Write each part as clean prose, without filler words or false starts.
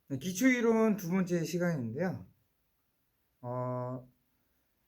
네, 기초이론 두 번째 시간인데요.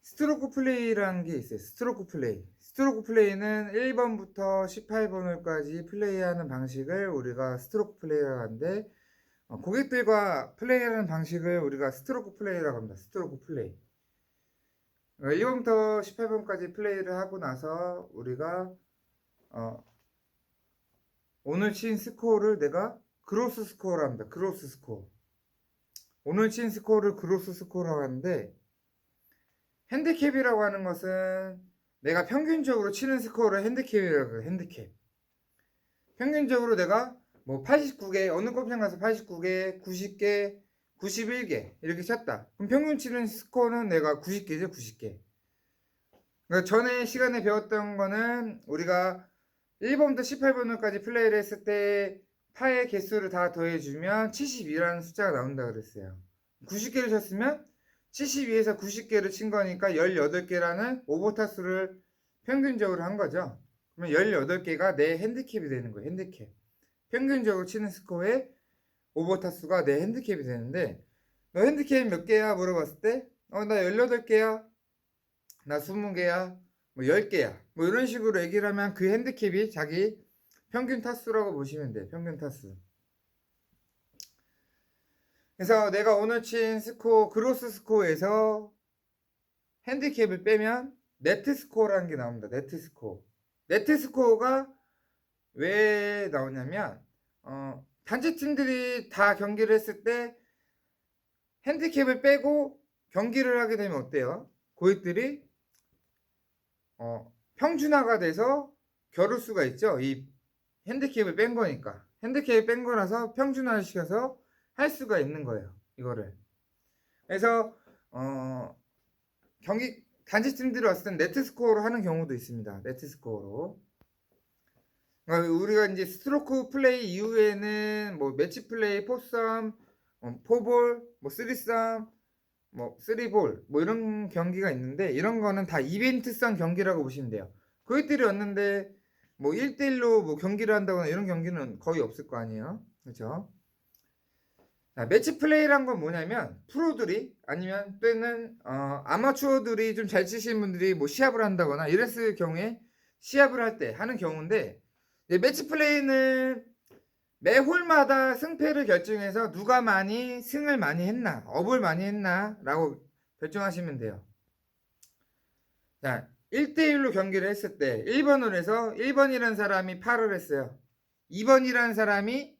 스트로크 플레이라는 게 있어요. 스트로크 플레이. 스트로크 플레이는 1번부터 18번까지 플레이하는 방식을 우리가 스트로크 플레이라고 하는데, 고객들과 플레이하는 방식을 우리가 스트로크 플레이라고 합니다. 스트로크 플레이. 1번부터 18번까지 플레이를 하고 나서 우리가 오늘 친 스코어를 내가 그로스 스코어로 합니다. 그로스 스코어. 오늘 친 스코어를 그로스 스코어라고 하는데, 핸디캡이라고 하는 것은 내가 평균적으로 치는 스코어를 핸디캡이라고 해요. 핸디캡. 평균적으로 내가 뭐 89개, 어느 골프장 가서 89개, 90개, 91개 이렇게 쳤다. 그럼 평균 치는 스코어는 내가 90개죠, 90개. 그러니까 전에 시간에 배웠던 거는 우리가 1번부터 18번까지 플레이를 했을 때 파의 개수를 다 더해주면 72라는 숫자가 나온다 그랬어요. 90개를 쳤으면 72에서 90개를 친 거니까 18개라는 오버타수를 평균적으로 한 거죠. 그러면 18개가 내 핸디캡이 되는 거예요. 핸디캡. 평균적으로 치는 스코어의 오버타수가 내 핸디캡이 되는데, 너 핸디캡 몇 개야? 물어봤을 때 나 18개야, 나 20개야, 뭐 10개야, 뭐 이런 식으로 얘기를 하면 그 핸디캡이 자기 평균 타수라고 보시면 돼요. 평균 타수. 그래서 내가 오늘 친 스코어, 그로스 스코어에서 핸디캡을 빼면 네트 스코어라는 게 나옵니다. 네트 스코어. 네트 스코어가 왜 나오냐면 단체 팀들이 다 경기를 했을 때 핸디캡을 빼고 경기를 하게 되면 어때요? 고객들이 평준화가 돼서 겨루수가 있죠. 이 핸디캡을 뺀 거니까. 핸디캡을 뺀 거라서 평준화를 시켜서 할 수가 있는 거예요. 이거를. 그래서 경기 단지 팀들이 왔을 땐 네트 스코어로 하는 경우도 있습니다. 네트 스코어로. 그러니까 우리가 이제 스트로크 플레이 이후에는 뭐 매치 플레이, 포썸, 포볼, 뭐 쓰리썸, 뭐 쓰리볼, 뭐 이런 경기가 있는데, 이런 거는 다 이벤트성 경기라고 보시면 돼요. 고객들이 왔는데 뭐 1대1로 뭐 경기를 한다거나 이런 경기는 거의 없을 거 아니에요. 그렇죠? 자, 매치 플레이란 건 뭐냐면 프로들이 아니면 또는 아마추어들이 좀 잘 치시는 분들이 뭐 시합을 한다거나 이랬을 경우에 시합을 할 때 하는 경우인데, 매치 플레이는 매 홀마다 승패를 결정해서 누가 많이 승을 많이 했나, 업을 많이 했나 라고 결정하시면 돼요. 자, 1대1로 경기를 했을 때 1번을 해서 1번이라는 사람이 파를 했어요. 2번이라는 사람이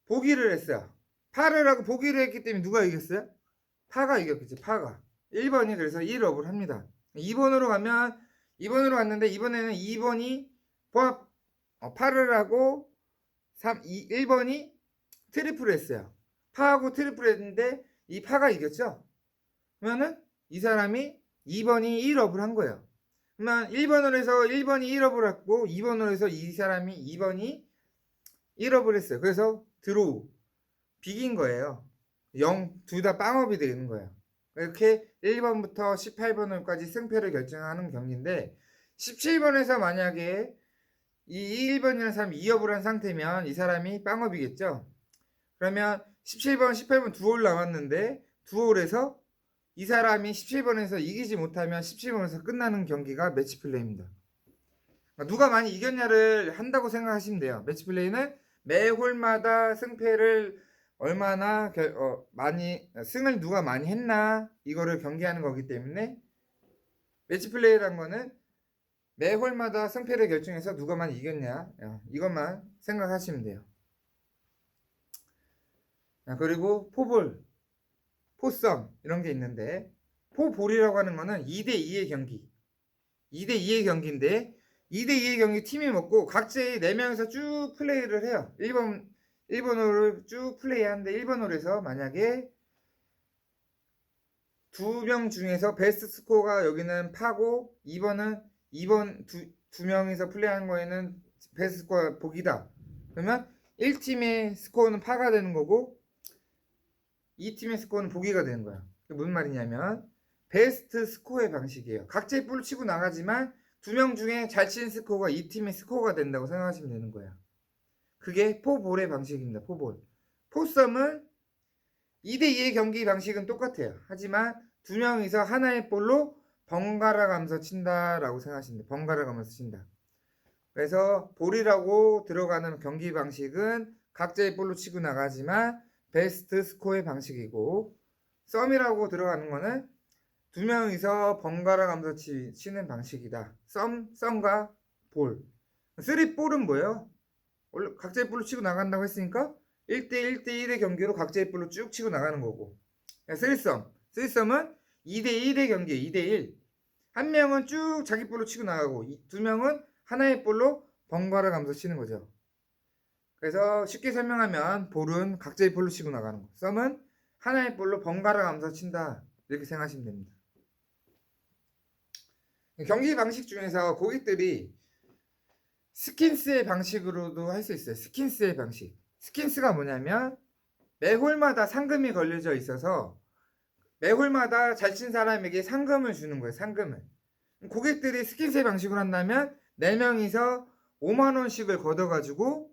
보기를 했어요. 파를 하고 보기를 했기 때문에 누가 이겼어요? 파가 이겼겠지. 파가. 1번이 그래서 1업을 합니다. 2번으로 가면 2번으로 갔는데 이번에는 2번이 파를 하고 1번이 트리플 했어요. 파하고 트리플 했는데 이 파가 이겼죠. 그러면은 이 사람이 2번이 1업을 한 거예요. 그러면 1번으로 해서 1번이 1업을 했고 2번으로 해서 이 사람이 2번이 1업을 했어요. 그래서 드로우 비긴 거예요. 0, 둘 다 빵업이 되는 거예요. 이렇게 1번부터 18번까지 승패를 결정하는 경기인데, 17번에서 만약에 이 1번이라는 사람이 2업을 한 상태면 이 사람이 빵업이겠죠. 그러면 17번, 18번 두 홀 남았는데 두 홀에서 이 사람이 17번에서 이기지 못하면 17번에서 끝나는 경기가 매치 플레이입니다. 누가 많이 이겼냐를 한다고 생각하시면 돼요. 매치 플레이는 매 홀마다 승패를 얼마나 많이 승을 누가 많이 했나 이거를 경기하는 거기 때문에, 매치 플레이라는 거는 매 홀마다 승패를 결정해서 누가 많이 이겼냐 이것만 생각하시면 돼요. 그리고 포볼, 포썸 이런 게 있는데, 포볼이라고 하는 거는 2대2의 경기, 2대2의 경기인데 2대2의 경기 팀이 먹고 각자의 4명에서 쭉 플레이를 해요. 1번으로 쭉 플레이하는데 1번으로해서 만약에 2명 중에서 베스트 스코어가 여기는 파고 2번은 2번 두 명이서 플레이하는 거에는 베스트 스코어가 복이다. 그러면 1팀의 스코어는 파가 되는 거고 2팀의 스코어는 보기가 되는 거야. 그게 무슨 말이냐면 베스트 스코어의 방식이에요. 각자의 볼을 치고 나가지만 2명 중에 잘 치는 스코어가 2팀의 스코어가 된다고 생각하시면 되는 거야. 그게 포볼의 방식입니다. 포볼. 포썸은 2대2의 경기 방식은 똑같아요. 하지만 두 명이서 하나의 볼로 번갈아 가면서 친다라고 생각하시면 돼요. 번갈아 가면서 친다. 그래서 볼이라고 들어가는 경기 방식은 각자의 볼로 치고 나가지만 베스트 스코어의 방식이고, 썸이라고 들어가는 거는 두 명이서 번갈아 가면서 치는 방식이다. 썸과 볼. 3볼은 뭐예요? 원래 각자의 볼로 치고 나간다고 했으니까 1대1, 1대1의 경기로 각자의 볼로 쭉 치고 나가는 거고, 3썸은 2대1의 경기, 2대1. 한 명은 쭉 자기 볼로 치고 나가고 두 명은 하나의 볼로 번갈아 가면서 치는 거죠. 그래서 쉽게 설명하면 볼은 각자의 볼로 치고 나가는 거, 썸은 하나의 볼로 번갈아 가면서 친다, 이렇게 생각하시면 됩니다. 경기 방식 중에서 고객들이 스킨스의 방식으로도 할 수 있어요. 스킨스의 방식. 스킨스가 뭐냐면 매 홀마다 상금이 걸려져 있어서 매 홀마다 잘 친 사람에게 상금을 주는 거예요. 상금을. 고객들이 스킨스의 방식으로 한다면 4명이서 5만원씩을 걷어가지고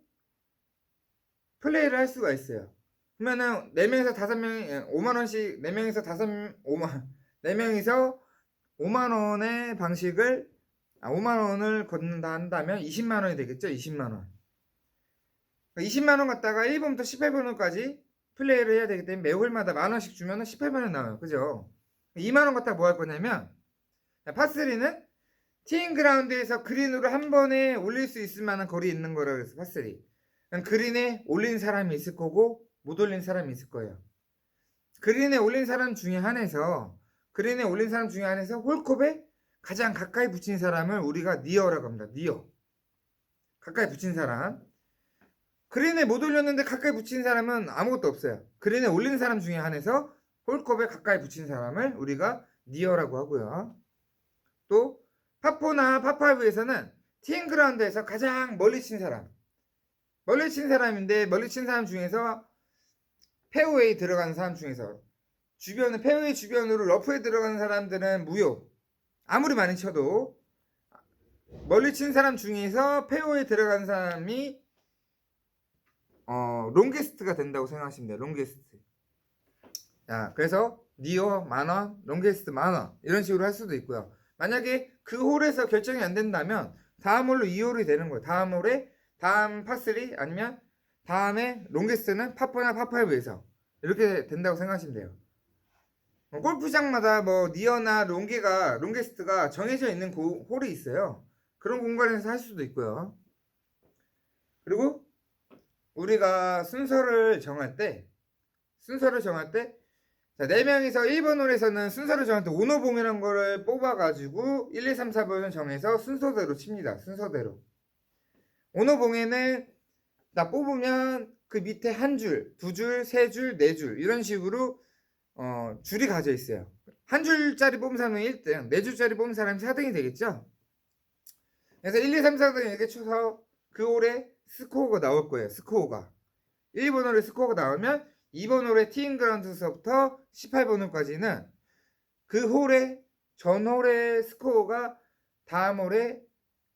플레이를 할 수가 있어요. 그러면은 4명에서 5명이 5만원씩, 4명이서 5만원의 방식을 5만원을 걷는다 한다면 20만원이 되겠죠. 20만원. 20만원 갖다가 1번부터 18번까지 플레이를 해야 되기 때문에 매 홀마다 만원씩 주면 18만원 나와요. 그죠? 2만원 갖다가 뭐 할 거냐면, 파3는 티잉 그라운드에서 그린으로 한 번에 올릴 수 있을 만한 거리에 있는 거라 그래서 파3. 그린에 올린 사람이 있을 거고 못 올린 사람이 있을 거예요. 그린에 올린 사람 중에 한해서 홀컵에 가장 가까이 붙인 사람을 우리가 니어라고 합니다. 니어. 가까이 붙인 사람. 그린에 못 올렸는데 가까이 붙인 사람은 아무것도 없어요. 그린에 올린 사람 중에 한해서 홀컵에 가까이 붙인 사람을 우리가 니어라고 하고요. 또 파4나 파5에서는 티잉 그라운드에서 가장 멀리 친 사람. 멀리 친 사람 중에서 페어웨이 들어가는 사람 중에서 페어웨이 주변으로 러프에 들어가는 사람들은 무효. 아무리 많이 쳐도 멀리 친 사람 중에서 페어웨이 들어가는 사람이 롱게스트가 된다고 생각하시면 돼요. 롱게스트. 자, 그래서 니어 만원, 롱게스트 만원 이런 식으로 할 수도 있고요. 만약에 그 홀에서 결정이 안 된다면 다음 홀로 2홀이 되는 거예요. 다음 파3 아니면 다음에 롱게스트는 파4나 파5에서 이렇게 된다고 생각하시면 돼요. 골프장마다 뭐 니어나 롱게스트가 정해져 있는 홀이 있어요. 그런 공간에서 할 수도 있고요. 그리고 우리가 순서를 정할 때 자, 4명이서 1번 홀에서는 순서를 정할 때 오너봉이라는 거를 뽑아가지고 1, 2, 3, 4번을 정해서 순서대로 칩니다. 순서대로. 오너봉에는 나 뽑으면 그 밑에 한 줄, 두 줄, 세 줄, 네 줄 이런 식으로 줄이 가져 있어요. 한 줄짜리 뽑은 사람은 1등, 네 줄짜리 뽑은 사람이 4등이 되겠죠. 그래서 1, 2, 3, 4등 이렇게 쳐서 그 홀에 스코어가 나올 거예요. 스코어가 1번 홀에 스코어가 나오면 2번 홀에 티잉 그라운드에서부터 18번 홀까지는 그 전 홀의 스코어가 다음 홀에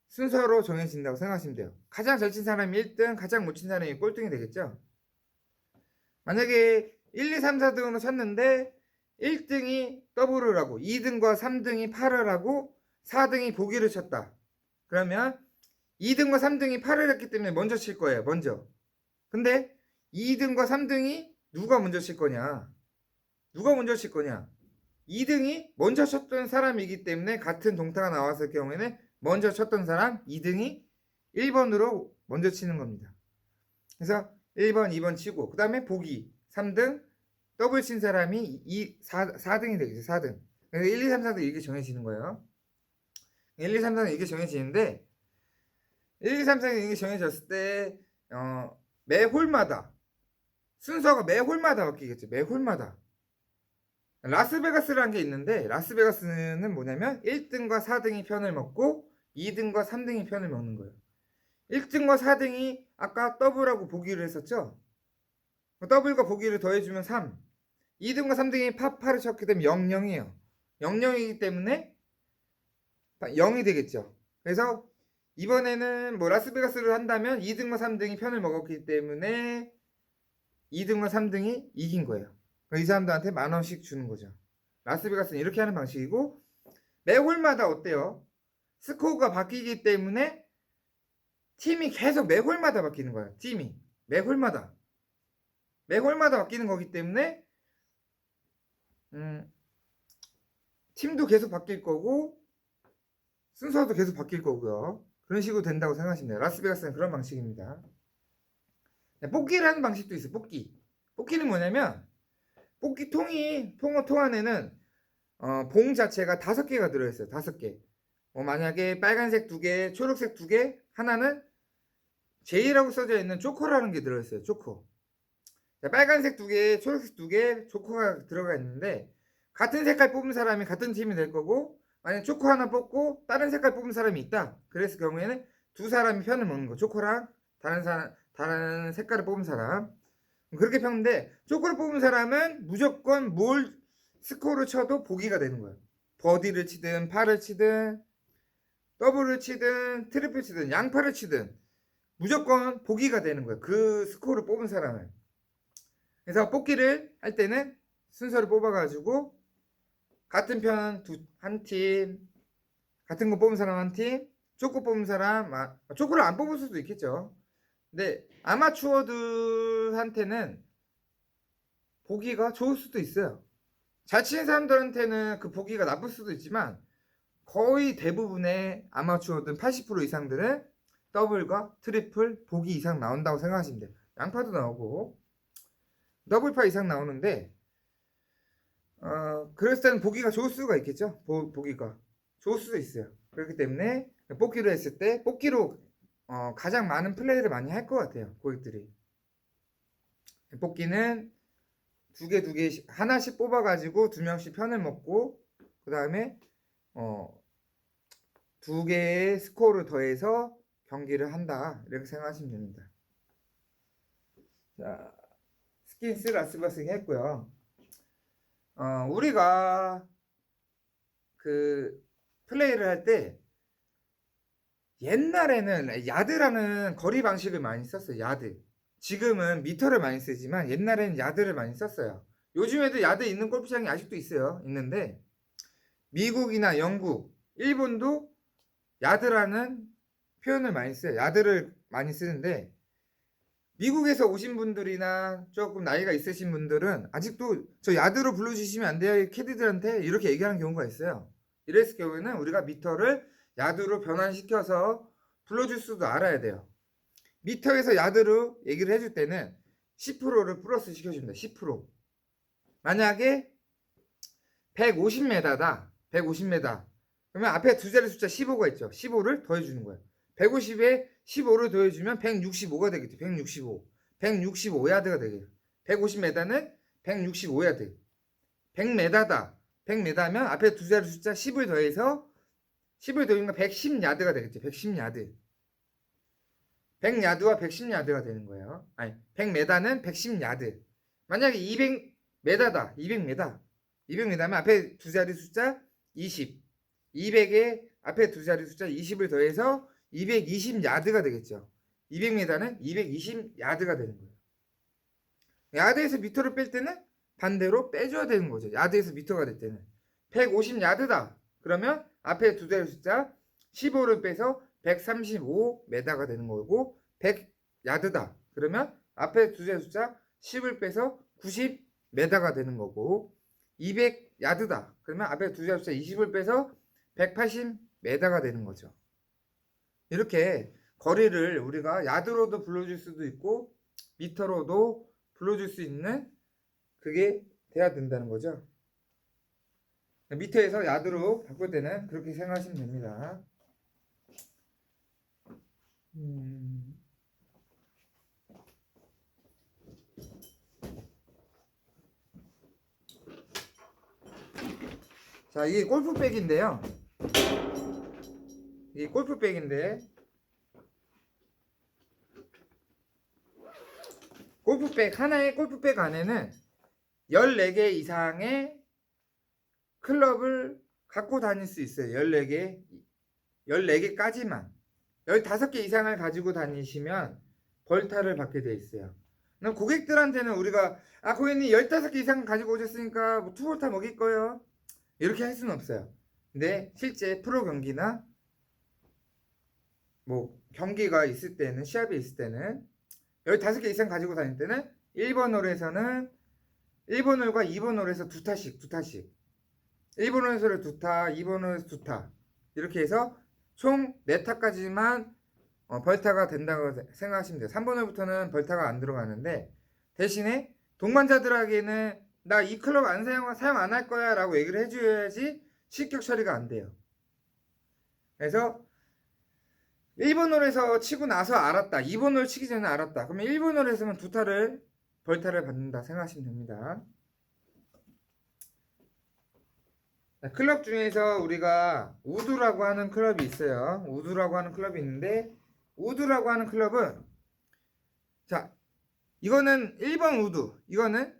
순서로 정해진다고 생각하시면 돼요. 가장 잘 친 사람이 1등, 가장 못 친 사람이 꼴등이 되겠죠. 만약에 1, 2, 3, 4등으로 쳤는데 1등이 더블을 하고 2등과 3등이 파를 하고 4등이 보기를 쳤다. 그러면 2등과 3등이 파를 했기 때문에 먼저 칠 거예요. 먼저. 근데 2등과 3등이 누가 먼저 칠 거냐? 2등이 먼저 쳤던 사람이기 때문에 같은 동타가 나왔을 경우에는 먼저 쳤던 사람 2등이 1번으로 먼저 치는 겁니다. 그래서 1번, 2번 치고 그 다음에 보기 3등 더블 친 사람이 4등이 되겠죠. 4등. 그래서 1, 2, 3, 4등 이렇게 정해지는 거예요. 1, 2, 3, 4등 이렇게 정해지는데 1, 2, 3, 4등 이렇게 정해졌을 때 매 홀마다 순서가 매 홀마다 바뀌겠죠. 매 홀마다. 라스베가스라는 게 있는데 라스베가스는 뭐냐면 1등과 4등이 편을 먹고 2등과 3등이 편을 먹는 거예요. 1등과 4등이 아까 더블하고 보기를 했었죠. 더블과 보기를 더해주면 3. 2등과 3등이 파8을 쳤기 때문에 00이에요. 00이기 때문에 0이 되겠죠. 그래서 이번에는 뭐 라스베가스를 한다면 2등과 3등이 편을 먹었기 때문에 2등과 3등이 이긴 거예요. 이 사람들한테 10,000원씩 주는 거죠. 라스베가스는 이렇게 하는 방식이고, 매 홀마다 어때요? 스코어가 바뀌기 때문에 팀이 계속 매 홀마다 바뀌는 거예요. 팀이 매 홀마다 바뀌는 거기 때문에 팀도 계속 바뀔 거고 순서도 계속 바뀔 거고요. 그런 식으로 된다고 생각하시면 돼요. 라스베가스는 그런 방식입니다. 뽑기를 하는 방식도 있어요. 뽑기는 뭐냐면, 뽑기 통 안에는 봉 자체가 5개가 들어있어요. 5개. 만약에 빨간색 2개, 초록색 2개, 하나는 J라고 써져 있는 조커라는 게 들어있어요. 조커. 빨간색 2개, 초록색 2개, 조커가 들어가 있는데, 같은 색깔 뽑은 사람이 같은 팀이 될 거고, 만약 조커 하나 뽑고 다른 색깔 뽑은 사람이 있다. 그랬을 경우에는 두 사람이 편을 먹는 거. 조커랑 다른 색깔을 뽑은 사람. 그렇게 폈는데, 조커를 뽑은 사람은 무조건 뭘 스코어를 쳐도 보기가 되는 거예요. 버디를 치든 파를 치든 더블을 치든 트리플 치든 양파를 치든 무조건 보기가 되는 거예요. 그 스코어를 뽑은 사람은. 그래서 뽑기를 할 때는 순서를 뽑아가지고 같은 편 한 팀, 같은 거 뽑은 사람 한 팀, 조커 뽑은 사람, 조커를 안 뽑을 수도 있겠죠. 근데 아마추어들한테는 보기가 좋을 수도 있어요. 잘 치는 사람들한테는 그 보기가 나쁠 수도 있지만, 거의 대부분의 아마추어들 80% 이상들은 더블과 트리플 보기 이상 나온다고 생각하시면 돼요. 양파도 나오고 더블파 이상 나오는데, 그랬을 때는 보기가 좋을 수가 있겠죠. 보기가 좋을 수도 있어요. 그렇기 때문에 뽑기로 했을 때 뽑기로 가장 많은 플레이를 많이 할 것 같아요. 고객들이. 뽑기는 두 개씩 하나씩 뽑아가지고 2명씩 편을 먹고, 그 다음에 두 개의 스코어를 더해서 경기를 한다, 이렇게 생각하시면 됩니다. 자, 스킨스 라스베가스 했고요. 우리가 그 플레이를 할 때 옛날에는 야드라는 거리 방식을 많이 썼어요. 야드. 지금은 미터를 많이 쓰지만 옛날에는 야드를 많이 썼어요. 요즘에도 야드 있는 골프장이 아직도 있는데 미국이나 영국, 일본도 야드라는 표현을 많이 써요. 야드를 많이 쓰는데, 미국에서 오신 분들이나 조금 나이가 있으신 분들은 아직도 저 야드로 불러주시면 안 돼요, 캐디들한테 이렇게 얘기하는 경우가 있어요. 이랬을 경우에는 우리가 미터를 야드로 변환시켜서 불러줄 수도 알아야 돼요. 미터에서 야드로 얘기를 해줄 때는 10%를 플러스 시켜줍니다. 10%. 만약에 150m다. 150m. 그러면 앞에 두 자리 숫자 15가 있죠. 15를 더해주는 거예요. 150에 15를 더해주면 165가 되겠죠. 165. 165야드가 되겠죠. 150m는 165야드. 100m다. 100m면 앞에 두 자리 숫자 10을 더해서 10을 더하니까 110야드가 되겠죠. 110야드. 100야드와 110야드가 되는 거예요. 아니, 100m는 110야드. 만약에 200m다. 200m. 200m면 앞에 두 자리 숫자 20. 200에 앞에 두 자리 숫자 20을 더해서 220야드가 되겠죠. 200m는 220야드가 되는 거예요. 야드에서 미터를 뺄 때는 반대로 빼줘야 되는 거죠. 야드에서 미터가 될 때는 150야드다. 그러면 앞에 두 자리 숫자 15를 빼서 135m가 되는 거고, 100야드다. 그러면 앞에 두 자리 숫자 10을 빼서 90m가 되는 거고, 200야드다. 그러면 앞에 두 자리 숫자 20을 빼서 180m가 되는 거죠. 이렇게 거리를 우리가 야드로도 불러줄 수도 있고 미터로도 불러줄 수 있는, 그게 돼야 된다는 거죠. 미터에서 야드로 바꿀 때는 그렇게 생각하시면 됩니다. 자, 이게 골프백인데요. 이게 골프백인데, 골프백 하나의 골프백 안에는 14개 이상의 클럽을 갖고 다닐 수 있어요. 14개까지만. 15개 이상을 가지고 다니시면 벌타를 받게 돼 있어요. 그럼 고객들한테는 우리가 고객님 15개 이상 가지고 오셨으니까 뭐 투볼 다 먹일 거예요. 이렇게 할 수는 없어요. 근데 실제 프로 경기나 뭐 경기가 있을 때는 시합이 있을 때는 15개 이상 가지고 다닐 때는 1번 홀에서는 1번 홀과 2번 홀에서 두 타씩 1번 홀에서 2타 2번 홀에서 2타 이렇게 해서 총 4타까지만 벌타가 된다고 생각하시면 돼요. 3번 홀부터는 벌타가 안 들어가는데 대신에 동반자들에게는 나 이 클럽 사용 안 할 거야 라고 얘기를 해줘야지 실격 처리가 안 돼요. 그래서 1번 홀에서 치고 나서 알았다. 2번 홀 치기 전에 알았다. 그러면 1번 홀에서는 벌타를 받는다 생각하시면 됩니다. 클럽 중에서 우리가 우드라고 하는 클럽이 있어요. 우드라고 하는 클럽이 있는데 우드라고 하는 클럽은 자 이거는 1번 우드 이거는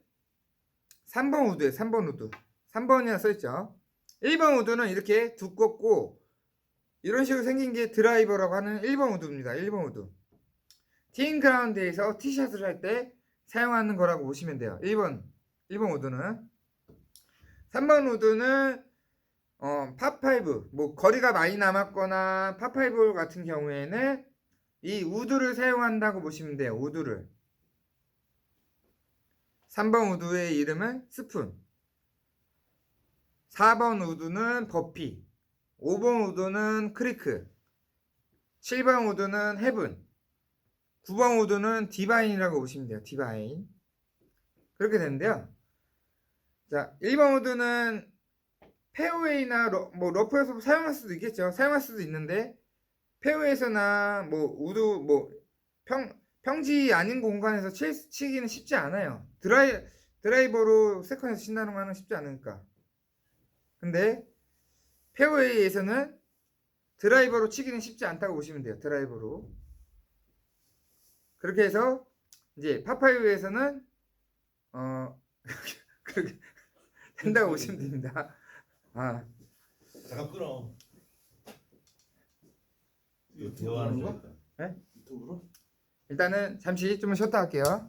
3번 우드예요. 3번 우드 3번이라 써있죠. 1번 우드는 이렇게 두껍고 이런 식으로 생긴 게 드라이버라고 하는 1번 우드입니다. 1번 우드 티잉 그라운드에서 티샷을 할 때 사용하는 거라고 보시면 돼요. 1번 우드는 3번 우드는 파5 뭐 거리가 많이 남았거나 파5 같은 경우에는 이 우드를 사용한다고 보시면 돼요. 우드를 3번 우드의 이름은 스푼 4번 우드는 버피 5번 우드는 크리크 7번 우드는 헤븐 9번 우드는 디바인이라고 보시면 돼요. 디바인 그렇게 되는데요. 자 1번 우드는 페어웨이나 뭐 러프에서 사용할 수도 있겠죠. 사용할 수도 있는데 페어웨이에서나 뭐 우드 뭐 평지 아닌 공간에서 치기는 쉽지 않아요. 드라이버로 세컨에서 친다는 거는 쉽지 않으니까. 근데 페어웨이에서는 드라이버로 치기는 쉽지 않다고 보시면 돼요. 드라이버로. 그렇게 해서 이제 파5에서는 그렇게 된다고 보시면 됩니다. 잠깐 끊어. 유튜브 하는 거? 네? 유튜브로? 일단은 잠시 좀 쉬었다 할게요.